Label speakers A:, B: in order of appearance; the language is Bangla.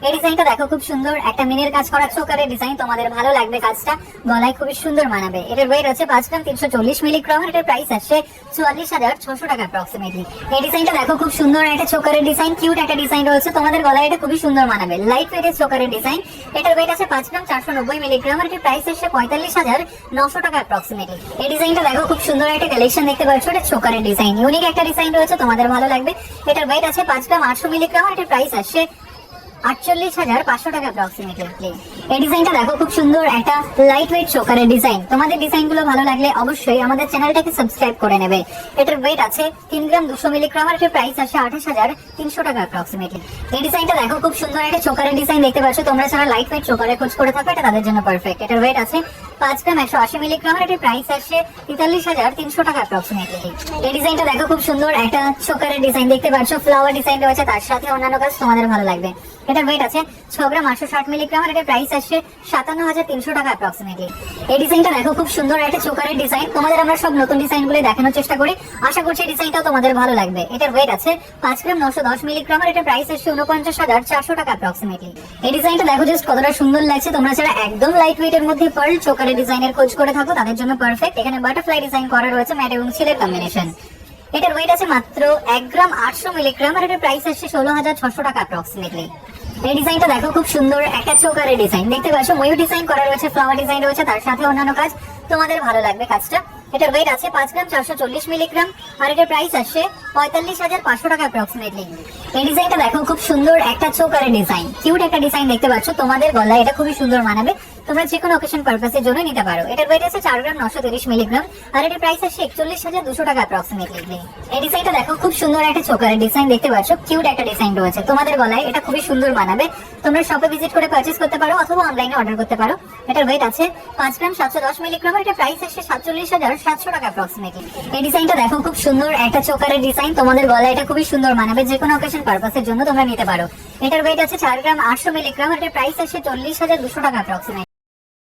A: এই ডিজাইনটা দেখো, খুব সুন্দর একটা মিনের কাজ করা চোকারের ডিজাইন, তোমাদের ভালো লাগবে কাজটা, গলায় খুবই সুন্দর মানাবে। এটার ওয়েট আছে 5 গ্রাম 340 মিলিগ্রাম। এটার প্রাইস আসছে 44,600 টাকা অ্যাপ্রক্সিমেটলি। এই ডিজাইনটা দেখো, খুব সুন্দর একটা চোকারের ডিজাইন, কিউট একটা ডিজাইন রয়েছে, তোমাদের গলায় এটা খুবই সুন্দর মানাবে। লাইট ওয়েটের চোকারের ডিজাইন, এটার ওয়েট আছে 5 গ্রাম 490 মিলিগ্রাম। এটার প্রাইস আসছে 45,900 টাকা অ্যাপ্রক্সিমেটলি। এই ডিজাইনটা দেখো, খুব সুন্দর একটা কালেকশন দেখতে পাচ্ছ, এটা চোকারের ডিজাইন, ইউনিক একটা ডিজাইন রয়েছে, তোমাদের ভালো লাগবে। এটার ওয়েট আছে 5 গ্রাম 800 মিলিগ্রাম। এটার প্রাইস আসছে 48,500 টাকা অ্যাপ্রক্সিমেটলি। এই ডিজাইনটা দেখো, খুব সুন্দর একটা লাইট ওয়েট চোকারের ডিজাইন, তোমাদের ডিজাইনগুলো ভালো লাগলে অবশ্যই আমাদের চ্যানেলটাকে সাবস্ক্রাইব করে নেবে। এটার ওয়েট আছে 3 গ্রাম 200 মিলিগ্রাম। এটার প্রাইস আসে 28,300 টাকা অ্যাপ্রক্সিমেটলি। এই ডিজাইনটা দেখো, খুব সুন্দর একটা চোকারের ডিজাইন দেখতে পাচ্ছ, তোমরা যারা লাইট ওয়েট চোকারে খোঁজ করে থাকো এটা তাদের জন্য পারফেক্ট। এটার ওয়েট আছে 5 গ্রাম 180 মিলিগ্রাম। এটার প্রাইস আসে 43,300 টাকা অ্যাপ্রক্সিমেটলি। এই ডিজাইনটা দেখো, খুব সুন্দর একটা চোকারের ডিজাইন দেখতে পাচ্ছ, ফ্লাওয়ার ডিজাইন রয়েছে, তার সাথে অন্যান্য কাজ তোমাদের ভালো লাগবে। এটার ওয়েট আছে 6 গ্রাম 860 মিলিগ্রাম। এটার প্রাইস আসছে 57,300 টাকা অ্যাপ্রক্সিমেটলি। এই ডিজাইনটা দেখো, খুব সুন্দর একটা চোকারের ডিজাইন, তোমাদের আমরা সব নতুন ডিজাইনগুলো দেখানোর চেষ্টা করি, আশা করছি এই ডিজাইনটাও তোমাদের ভালো লাগবে। এটার ওয়েট আছে 5 গ্রাম 910 মিলিগ্রাম। এটার প্রাইস আসছে 49,400 টাকা অ্যাপ্রক্সিমেটলি। এই ডিজাইনটা দেখো জাস্ট কতটা সুন্দর লাগছে, তোমরা যারা একদম লাইট ওয়েটের মধ্যে পার্ল চোকারের ডিজাইনের খোঁজ করে থাকো তাদের জন্য পারফেক্ট। এখানে বাটারফ্লাই ডিজাইন করা রয়েছে, ম্যাট এবং সিলের কম্বিনেশন। এটার ওয়েট আছে মাত্র 1 গ্রাম 800 মিলিগ্রাম। আর এটার প্রাইস আসছে 16,600 টাকা অ্যাপ্রক্সিমেটলি। এই ডিজাইনটা দেখো, খুব সুন্দর একটা চোকারের ডিজাইন দেখতে পাচ্ছ, ময়ূর ডিজাইন করা রয়েছে, ফ্লাওয়ার ডিজাইন রয়েছে, তার সাথে অন্যান্য কাজ, তোমাদের ভালো লাগবে কাজটা। এটার ওয়েট আছে 5 গ্রাম 440 মিলিগ্রাম। আর এটার প্রাইস আসছে 45,500 টাকা অ্যাপ্রক্সিমেটলি। এই ডিজাইনটা দেখো, খুব সুন্দর একটা চোকারের ডিজাইন, কিউট একটা ডিজাইন দেখতে পাচ্ছ, তোমাদের গলায় এটা খুবই সুন্দর মানাবে, তোমরা যে কোনো অকেশন পারপাসের জন্য নিতে পারো। এটার ওয়েট আছে 4 গ্রাম 930 মিলিগ্রাম। আর এটার প্রাইস আসছে 41,200 টাকা অ্যাপ্রক্সিমেটলি। এই ডিজাইনটা দেখো, খুব সুন্দর একটা চোকারের ডিজাইন দেখতে পাচ্ছ, কিউট একটা ডিজাইন রয়েছে, তোমাদের গলায় এটা খুবই সুন্দর মানাবে, তোমরা শপে ভিজিট করে পারচেজ করতে পারো অথবা অনলাইনে অর্ডার করতে পারো। এটার ওয়েট আছে 5 গ্রাম 710 মিলিগ্রাম। এটার প্রাইস আসছে 47,700 টাকা অ্যাপ্রক্সিমেটলি। এই ডিজাইনটা দেখো, খুব সুন্দর একটা চোকারের ডিজাইন, তোমাদের গলায় এটা খুবই সুন্দর মানাবে, যে কোনো অকেশন পারপাসের জন্য তোমরা নিতে পারো। এটার ওয়েট আছে 4 গ্রাম 800 মিলিগ্রাম। এটার প্রাইস আসছে 40,200 টাকা অ্যাপ্রক্সিমেটলি।